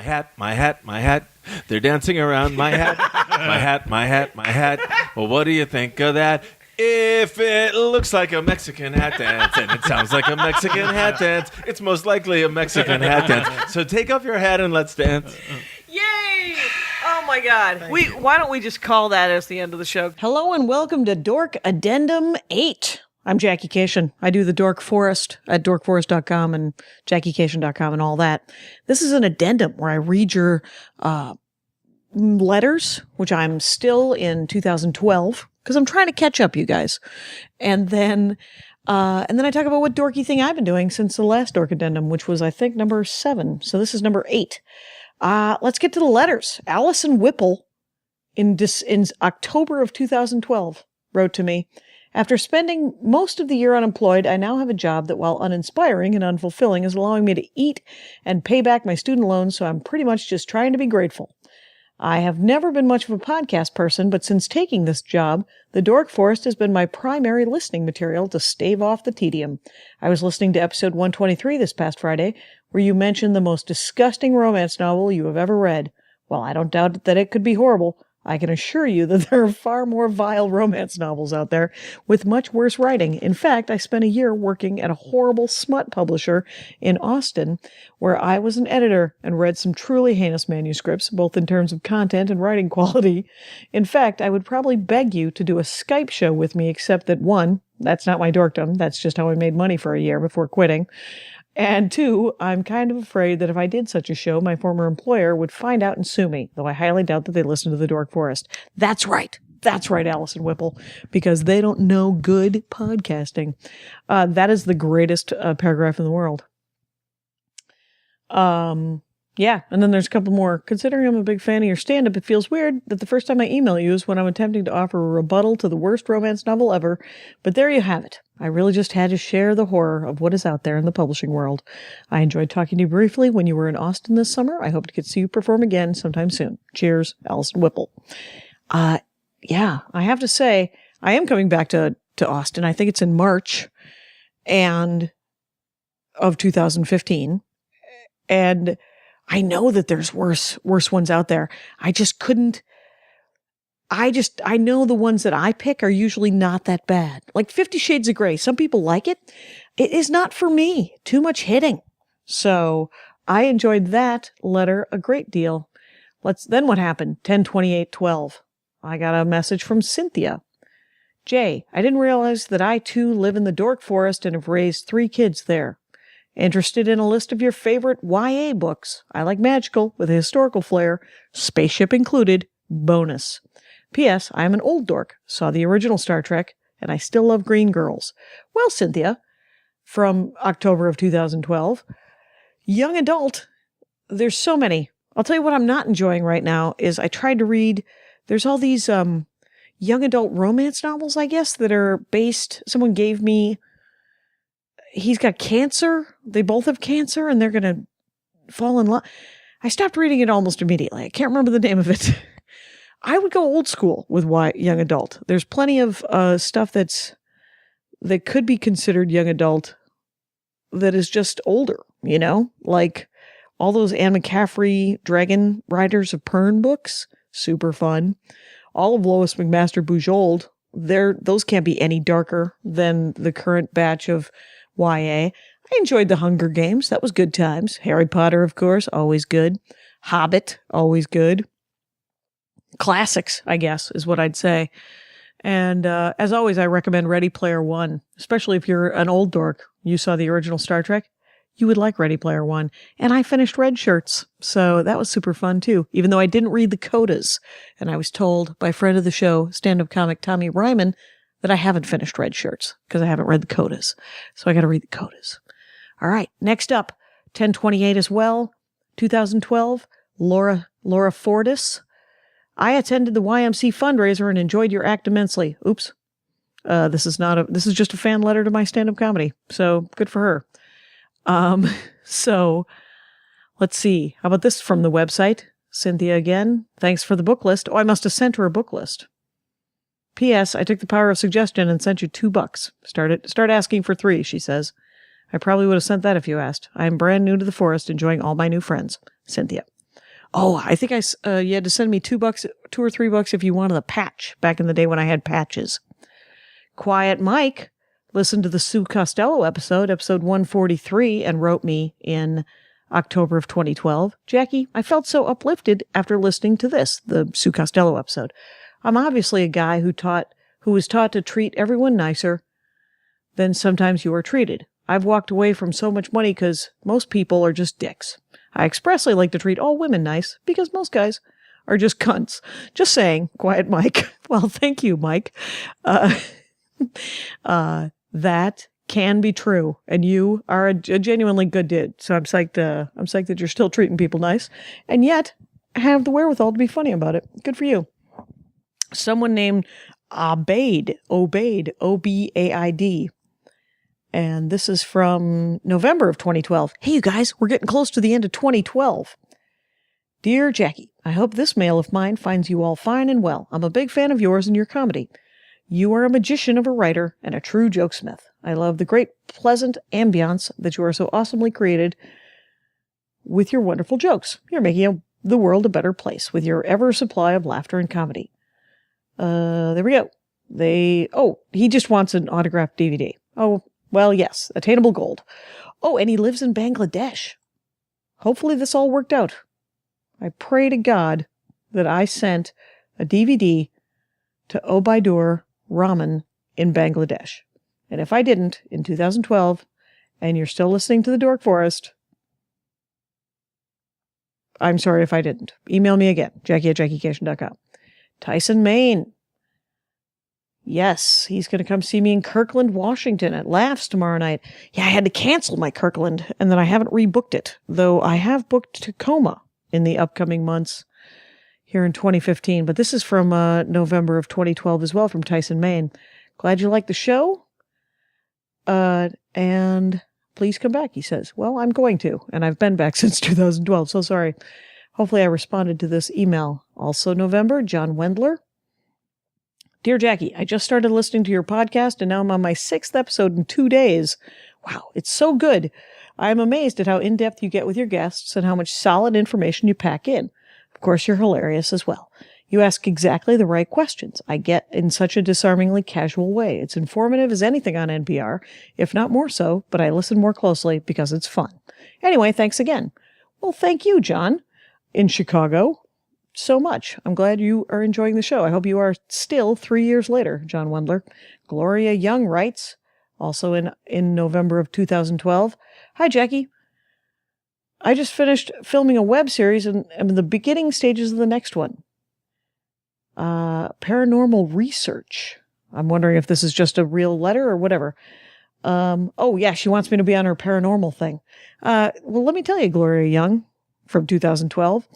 My hat, my hat, my hat. They're dancing around my hat. My hat, my hat, my hat. Well, what do you think of that? If it looks like a Mexican hat dance and it sounds like a Mexican hat dance, it's most likely a Mexican hat dance. So take off your hat and let's dance. Yay! Oh my God. Why don't we just call that as the end of the show? Hello and welcome to Dork Addendum 8. I'm Jackie Cation. I do the Dork Forest at dorkforest.com and jackiecation.com and all that. This is an addendum where I read your letters, which I'm still in 2012 because I'm trying to catch up, you guys. And then I talk about what dorky thing I've been doing since the last Dork Addendum, which was, I think, number 7. So this is number 8. Let's get to the letters. Allison Whipple in October of 2012 wrote to me, after spending most of the year unemployed, I now have a job that, while uninspiring and unfulfilling, is allowing me to eat and pay back my student loans, so I'm pretty much just trying to be grateful. I have never been much of a podcast person, but since taking this job, the Dork Forest has been my primary listening material to stave off the tedium. I was listening to episode 123 this past Friday, where you mentioned the most disgusting romance novel you have ever read. Well, I don't doubt that it could be horrible. I can assure you that there are far more vile romance novels out there with much worse writing. In fact, I spent a year working at a horrible smut publisher in Austin, where I was an editor and read some truly heinous manuscripts, both in terms of content and writing quality. In fact, I would probably beg you to do a Skype show with me, except that 1, that's not my dorkdom. That's just how I made money for a year before quitting. And 2, I'm kind of afraid that if I did such a show, my former employer would find out and sue me, though I highly doubt that they listen to the Dork Forest. That's right. That's right, Allison Whipple, because they don't know good podcasting. That is the greatest paragraph in the world. Yeah, and then there's a couple more. Considering I'm a big fan of your stand-up, it feels weird that the first time I email you is when I'm attempting to offer a rebuttal to the worst romance novel ever. But there you have it. I really just had to share the horror of what is out there in the publishing world. I enjoyed talking to you briefly when you were in Austin this summer. I hope to get to see you perform again sometime soon. Cheers, Allison Whipple. Yeah, I have to say, I am coming back to Austin. I think it's in March of 2015. And I know that there's worse ones out there. I know the ones that I pick are usually not that bad. Like 50 Shades of Grey. Some people like it. It is not for me. Too much hitting. So I enjoyed that letter a great deal. Then what happened? 10/28/12. I got a message from Cynthia. Jay, I didn't realize that I too live in the Dork Forest and have raised 3 kids there. Interested in a list of your favorite YA books? I like magical with a historical flair, spaceship included, bonus. P.S. I am an old dork, saw the original Star Trek, and I still love Green Girls. Well, Cynthia, from October of 2012, young adult, there's so many. I'll tell you what I'm not enjoying right now is I tried to read, there's all these young adult romance novels, I guess, that are based, someone gave me, he's got cancer. They both have cancer and they're going to fall in love. I stopped reading it almost immediately. I can't remember the name of it. I would go old school with young adult. There's plenty of stuff that could be considered young adult that is just older, you know? Like all those Anne McCaffrey Dragon Riders of Pern books. Super fun. All of Lois McMaster Bujold. Those can't be any darker than the current batch of YA. I enjoyed The Hunger Games. That was good times. Harry Potter, of course, always good. Hobbit, always good. Classics, I guess, is what I'd say. And as always, I recommend Ready Player One, especially if you're an old dork. You saw the original Star Trek. You would like Ready Player One. And I finished Red Shirts, so that was super fun too, even though I didn't read the codas. And I was told by friend of the show, stand-up comic Tommy Ryman, that I haven't finished Red Shirts because I haven't read the codas. So I got to read the codas. All right, next up, 10/28 as well, 2012, Laura Fortis. I attended the YMC fundraiser and enjoyed your act immensely. Oops. This is just a fan letter to my stand-up comedy. So good for her. So let's see. How about this from the website? Cynthia again. Thanks for the book list. Oh, I must have sent her a book list. P.S. I took the power of suggestion and sent you $2. Start asking for 3, she says. I probably would have sent that if you asked. I am brand new to the forest, enjoying all my new friends. Cynthia. Oh, I think you had to send me $2, $2 or $3 if you wanted a patch back in the day when I had patches. Quiet Mike listened to the Sue Costello episode 143, and wrote me in October of 2012. Jackie, I felt so uplifted after listening to the Sue Costello episode. I'm obviously a guy who was taught to treat everyone nicer than sometimes you are treated. I've walked away from so much money because most people are just dicks. I expressly like to treat all women nice because most guys are just cunts. Just saying, Quiet Mike. Well, thank you, Mike. That can be true, and you are a genuinely good dude. So I'm psyched that you're still treating people nice, and yet have the wherewithal to be funny about it. Good for you. Someone named Obaid, Obaid, and this is from November of 2012. Hey, you guys, we're getting close to the end of 2012. Dear Jackie, I hope this mail of mine finds you all fine and well. I'm a big fan of yours and your comedy. You are a magician of a writer and a true jokesmith. I love the great, pleasant ambiance that you are so awesomely created with your wonderful jokes. You're making the world a better place with your ever supply of laughter and comedy. There we go. He just wants an autographed DVD. Oh, well, yes, attainable gold. Oh, and he lives in Bangladesh. Hopefully this all worked out. I pray to God that I sent a DVD to Obaidur Rahman in Bangladesh. And if I didn't, in 2012, and you're still listening to the Dork Forest, I'm sorry if I didn't. Email me again, Jackie@JackieCation.com. Tyson, Maine. Yes, he's going to come see me in Kirkland, Washington at Laughs tomorrow night. Yeah, I had to cancel my Kirkland, and then I haven't rebooked it, though I have booked Tacoma in the upcoming months here in 2015. But this is from November of 2012 as well, from Tyson, Maine. Glad you liked the show. And please come back, he says. Well, I'm going to, and I've been back since 2012, so sorry. Hopefully I responded to this email. Also November, John Wendler. Dear Jackie, I just started listening to your podcast, and now I'm on my 6th episode in 2 days. Wow, it's so good. I am amazed at how in-depth you get with your guests and how much solid information you pack in. Of course, you're hilarious as well. You ask exactly the right questions. I get in such a disarmingly casual way. It's informative as anything on NPR, if not more so, but I listen more closely because it's fun. Anyway, thanks again. Well, thank you, John, in Chicago, so much. I'm glad you are enjoying the show. I hope you are still 3 years later, John Wendler. Gloria Young writes, also in November of 2012. Hi, Jackie. I just finished filming a web series and am in the beginning stages of the next one. Paranormal research. I'm wondering if this is just a real letter or whatever. Oh, yeah, she wants me to be on her paranormal thing. Well, let me tell you, Gloria Young, from 2012,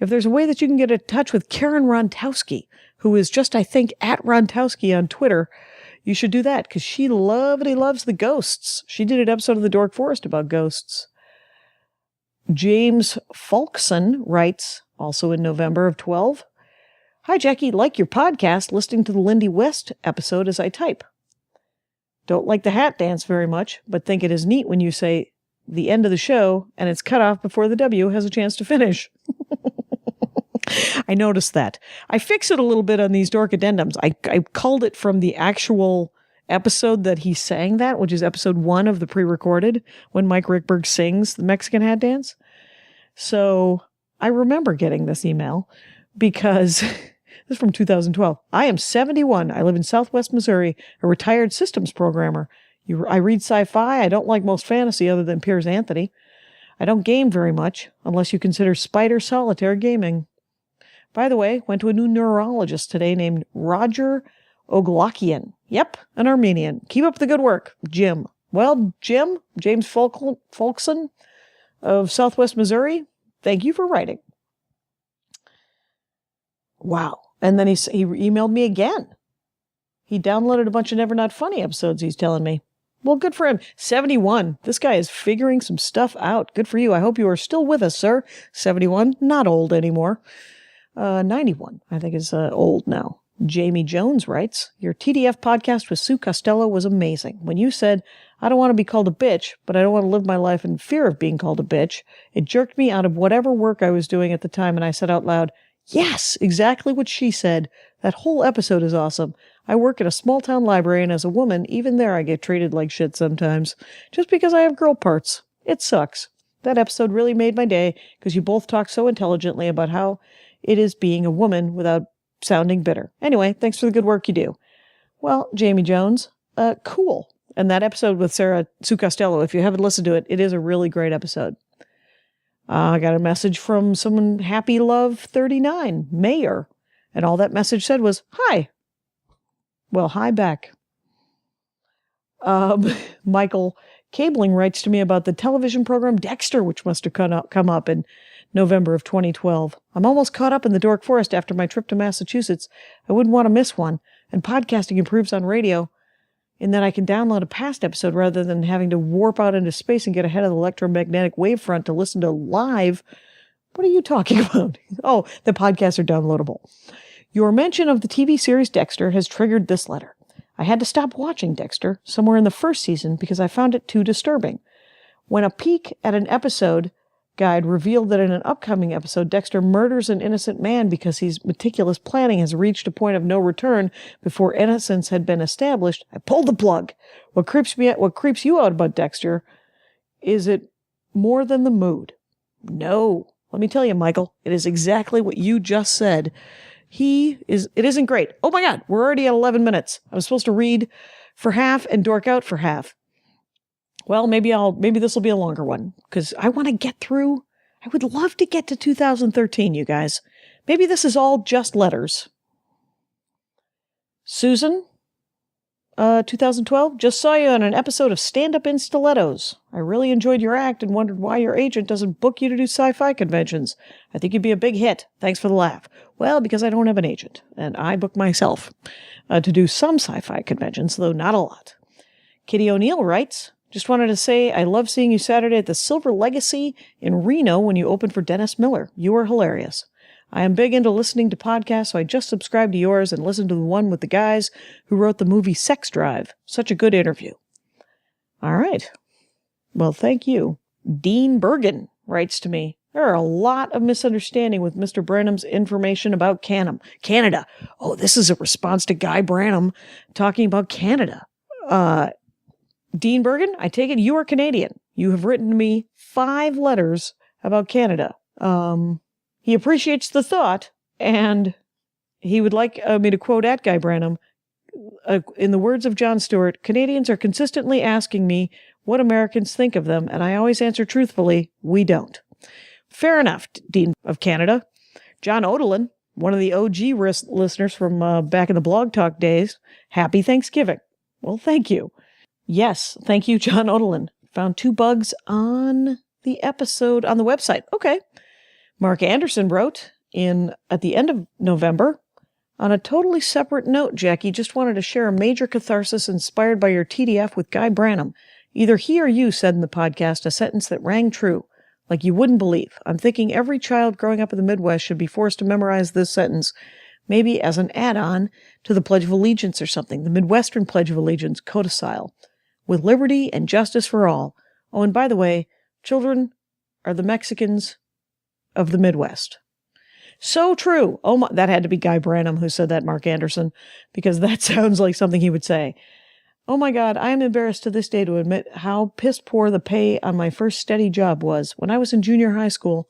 if there's a way that you can get in touch with Karen Rontowski, who is just, I think, at Rontowski on Twitter, you should do that, because she loves the ghosts. She did an episode of the Dork Forest about ghosts. James Folkson writes, also in November of 12, Hi, Jackie. Like your podcast, listening to the Lindy West episode as I type. Don't like the hat dance very much, but think it is neat when you say the end of the show and it's cut off before the W has a chance to finish. I noticed that. I fix it a little bit on these Dork Addendums. I culled it from the actual episode that he sang that, which is episode 1 of the pre-recorded, when Mike Rickberg sings the Mexican hat dance. So I remember getting this email because this is from 2012. I am 71. I live in Southwest Missouri, a retired systems programmer. I read sci-fi. I don't like most fantasy other than Piers Anthony. I don't game very much, unless you consider Spider Solitaire gaming. By the way, went to a new neurologist today named Roger Oglakian. Yep, an Armenian. Keep up the good work, Jim. Well, Jim, James Folkson of Southwest Missouri, thank you for writing. Wow. And then he emailed me again. He downloaded a bunch of Never Not Funny episodes, he's telling me. Well, good for him. 71. This guy is figuring some stuff out. Good for you. I hope you are still with us, sir. 71. Not old anymore. 91, I think, is old now. Jamie Jones writes, your TDF podcast with Sue Costello was amazing. When you said, I don't want to be called a bitch, but I don't want to live my life in fear of being called a bitch, it jerked me out of whatever work I was doing at the time, and I said out loud, yes, exactly what she said. That whole episode is awesome. I work at a small-town library, and as a woman, even there I get treated like shit sometimes, just because I have girl parts. It sucks. That episode really made my day, because you both talked so intelligently about how it is being a woman without sounding bitter. Anyway, thanks for the good work you do. Well, Jamie Jones, cool. And that episode with Sue Costello, if you haven't listened to it, it is a really great episode. I got a message from someone, Happy Love 39, Mayor. And all that message said was, hi. Well, hi back. Michael Cabling writes to me about the television program Dexter, which must have come up in November of 2012. I'm almost caught up in the Dork Forest after my trip to Massachusetts. I wouldn't want to miss one. And podcasting improves on radio in that I can download a past episode rather than having to warp out into space and get ahead of the electromagnetic wavefront to listen to live. What are you talking about? Oh, the podcasts are downloadable. Your mention of the TV series Dexter has triggered this letter. I had to stop watching Dexter somewhere in the first season because I found it too disturbing. When a peek at an episode guide revealed that in an upcoming episode, Dexter murders an innocent man because his meticulous planning has reached a point of no return before innocence had been established, I pulled the plug. What creeps you out about Dexter? Is it more than the mood? No. Let me tell you, Michael, it is exactly what you just said. It isn't great. Oh my God, we're already at 11 minutes. I was supposed to read for half and dork out for half. Well, maybe this will be a longer one, because I want to get through. I would love to get to 2013, you guys. Maybe this is all just letters. Susan, 2012, just saw you on an episode of Stand Up in Stilettos. I really enjoyed your act and wondered why your agent doesn't book you to do sci-fi conventions. I think you'd be a big hit. Thanks for the laugh. Well, because I don't have an agent, and I book myself to do some sci-fi conventions, though not a lot. Kitty O'Neill writes, just wanted to say I love seeing you Saturday at the Silver Legacy in Reno when you opened for Dennis Miller. You were hilarious. I am big into listening to podcasts, so I just subscribed to yours and listened to the one with the guys who wrote the movie Sex Drive. Such a good interview. All right. Well, thank you. Dean Bergen writes to me, there are a lot of misunderstanding with Mr. Branham's information about Canada. Oh, this is a response to Guy Branham talking about Canada. Dean Bergen, I take it you are Canadian. You have written me 5 letters about Canada. He appreciates the thought, and he would like me to quote at Guy Branham, in the words of Jon Stewart, Canadians are consistently asking me what Americans think of them, and I always answer truthfully, we don't. Fair enough, Dean of Canada. John Odelin, one of the OG listeners from back in the Blog Talk days, happy Thanksgiving. Well, thank you. Yes, thank you, John Odelin. Found 2 bugs on the episode on the website. Okay. Mark Anderson wrote at the end of November, on a totally separate note, Jackie, just wanted to share a major catharsis inspired by your TDF with Guy Branham. Either he or you said in the podcast a sentence that rang true, like you wouldn't believe. I'm thinking every child growing up in the Midwest should be forced to memorize this sentence, maybe as an add-on to the Pledge of Allegiance or something, the Midwestern Pledge of Allegiance, codicil, with liberty and justice for all. Oh, and by the way, children are the Mexicans of the Midwest. So true. Oh my, that had to be Guy Branham who said that, Mark Anderson, because that sounds like something he would say. Oh my God, I am embarrassed to this day to admit how piss poor the pay on my first steady job was. When I was in junior high school,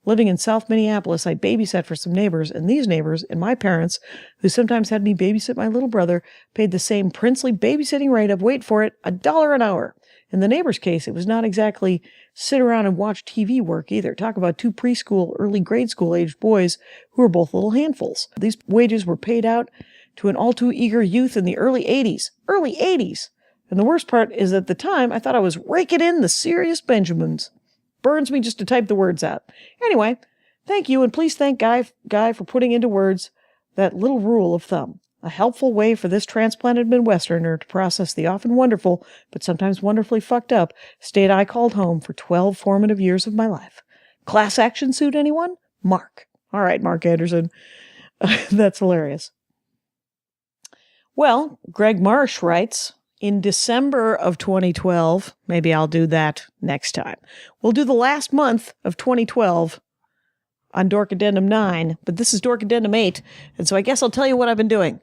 living in South Minneapolis, I babysat for some neighbors, and these neighbors and my parents, who sometimes had me babysit my little brother, paid the same princely babysitting rate of, wait for it, $1 an hour. In the neighbor's case, it was not exactly sit around and watch TV work either. Talk about 2 preschool, early grade school aged boys who were both little handfuls. These wages were paid out to an all too eager youth in the early 80s. Early 80s! And the worst part is at the time, I thought I was raking in the serious Benjamins. Burns me just to type the words out. Anyway, thank you, and please thank Guy for putting into words that little rule of thumb. A helpful way for this transplanted Midwesterner to process the often wonderful, but sometimes wonderfully fucked up, state I called home for 12 formative years of my life. Class action suit, anyone? Mark. All right, Mark Anderson. That's hilarious. Well, Greg Marsh writes, in December of 2012, maybe I'll do that next time. We'll do the last month of 2012 on Dork Addendum 9, but this is Dork Addendum 8, and so I guess I'll tell you what I've been doing.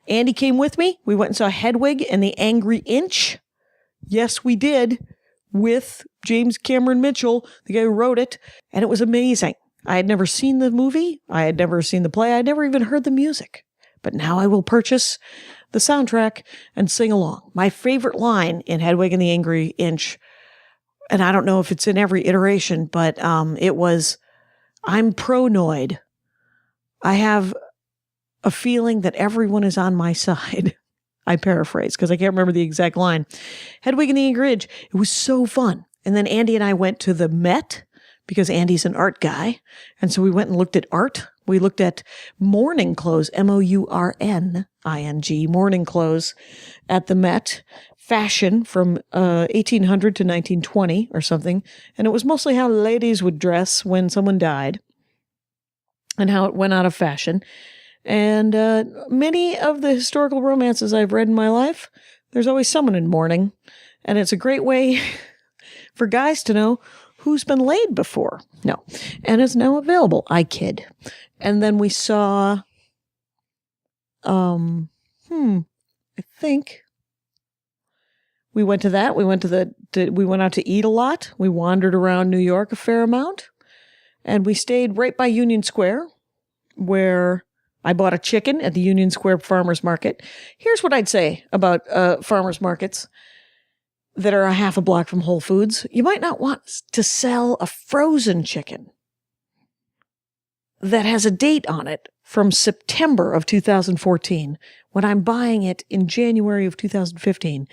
Andy came with me. We went and saw Hedwig and the Angry Inch. Yes, we did, with James Cameron Mitchell, the guy who wrote it, and it was amazing. I had never seen the movie. I had never seen the play. I had never even heard the music. But now I will purchase the soundtrack and sing along. My favorite line in Hedwig and the Angry Inch, and I don't know if it's in every iteration, but it was, I'm pronoid. I have a feeling that everyone is on my side. I paraphrase because I can't remember the exact line. Hedwig and the Angry Inch, it was so fun. And then Andy and I went to the Met because Andy's an art guy. And so we went and looked at art. We looked at morning clothes, Mourning, morning clothes at the Met, fashion from 1800 to 1920 or something. And it was mostly how ladies would dress when someone died and how it went out of fashion. And many of the historical romances I've read in my life, there's always someone in mourning. And it's a great way for guys to know who's been laid before. No. And is now available. I kid. And then we saw, I think we went to that. We went we went out to eat a lot. We wandered around New York a fair amount. And we stayed right by Union Square, where I bought a chicken at the Union Square Farmers Market. Here's what I'd say about farmers markets that are a half a block from Whole Foods. You might not want to sell a frozen chicken that has a date on it from September of 2014 when I'm buying it in January of 2015.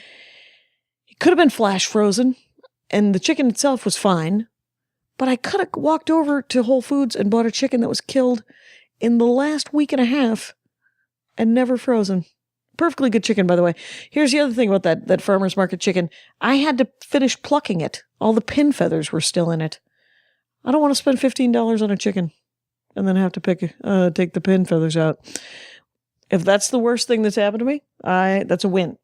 It could have been flash frozen, and the chicken itself was fine, but I could have walked over to Whole Foods and bought a chicken that was killed in the last week and a half and never frozen. Perfectly good chicken, by the way. Here's the other thing about that farmer's market chicken. I had to finish plucking it. All the pin feathers were still in it. I don't want to spend $15 on a chicken and then have to take the pin feathers out. If that's the worst thing that's happened to me, that's a win.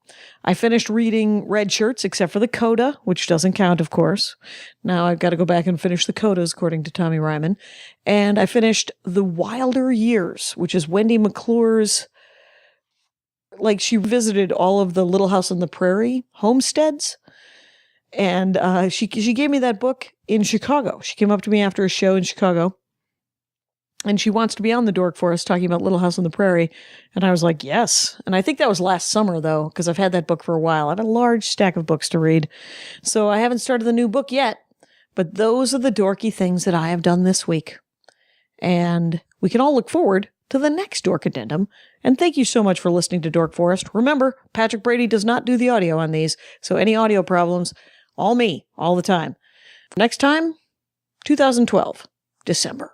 I finished reading Red Shirts, except for the coda, which doesn't count, of course. Now I've got to go back and finish the codas, according to Tommy Ryman. And I finished The Wilder Years, which is Wendy McClure's, she visited all of the Little House on the Prairie homesteads. And she gave me that book in Chicago. She came up to me after a show in Chicago. And she wants to be on the Dork for us, talking about Little House on the Prairie. And I was like, yes. And I think that was last summer, though, because I've had that book for a while. I have a large stack of books to read. So I haven't started the new book yet. But those are the dorky things that I have done this week. And we can all look forward to the next Dork Addendum. And thank you so much for listening to Dork Forest. Remember, Patrick Brady does not do the audio on these. So any audio problems, all me, all the time. Next time, 2012, December.